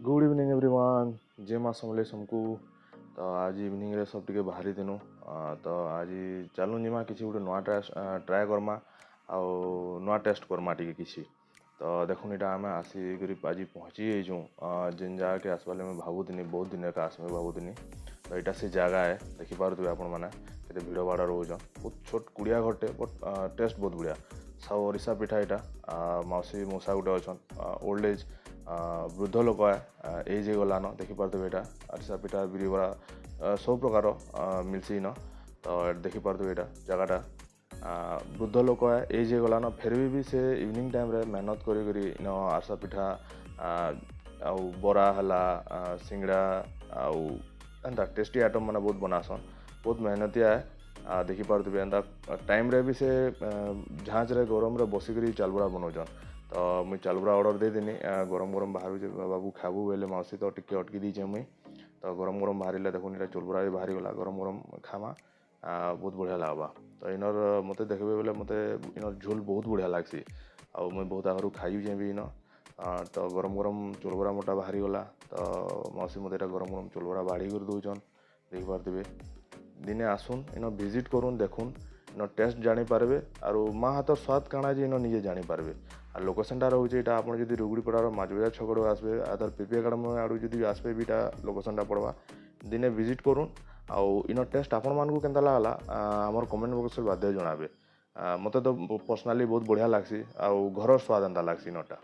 Good evening everyone. जे माँ समले समकू तो आज इवनिंग रे सब टिके बाहरी दिनु तो आज चलू जिमा किसी गोटे नुआ ट्राए करमा आउ नुआ टेस्ट करमा टिके किसी तो देखुन इटा आम आसिक आज पहुँची जाइछू जेन जगह के आसबाले मैं भावुनी बहुत दिन का आसमे भावुनी तो यहाँ से जगह है देखिपे आपण मैंने केते भिड़ भाड़ रोचन बहुत छोट कुड़िया घरटे बट टेस्ट बहुत बढ़िया सब अरिसा पिठा यहाँ मौसी मौसा गोटे अच्छा ओल्ड एज वृद्ध लोक एज गलान देखिपे यहाँ अरिसा पिठा बिरी बड़ा सब प्रकार मिलसी न तो देखिपे यहाँ जगहटा वृद्ध लोक एज गलान फिर भी से इवनिंग टाइम रे मेहनत करी अरिसा पिठा आउ बरा हला सिंगड़ा आउ एंता टेस्टी आइटम मैंने बहुत बनासन बहुत मेहनतिया है देखिपे एंता टाइम रे भी से झाँच रे गरम रे बसिक चालबुड़ा बनाऊन तो मुई चालबुड़ा ऑर्डर दे देनी गरम गरम बाहर बाबू खाबू बोले मौसी तो टिके अटकी दीचे मुई तो गरम गरम बाहर देखुन ये चालबुड़ा भी बाहरी गला गरम गरम खामा बहुत बढ़िया लगवा तो इनर मत देखबे बोले मत इनर झोल बहुत बढ़िया लगसी आउ मुई बहुत आगु खाई भी इन तो गरम गरम चालबुड़ा मोटा बाहरी गला तो मौसी मत गरम गरम चालबुड़ा बाढ़ी कर दौन देखिपे दिने आसुन इन विजिट करुन देखुन इन टेस्ट जानीपारे और माँ हाथ स्वाद काଣା जे इन निजे जानीपारे आ लोकेशनटा रोचे यहाँ आप रुगुड़ीपड़ार माझबजा छकड़ आसबे आदर पीपी एकाडेमी आड़ू जब आसबे भी लोकेशनटा पड़वा दिने विजिट करुन आउ इन टेस्ट आपण मानू केनता लागला आमर कमेंट बॉक्स बाध्य जनाबे मते तो पर्सनाली बहुत बढ़िया लागसी आउ घर स्वाद एंता लागसी इनटा।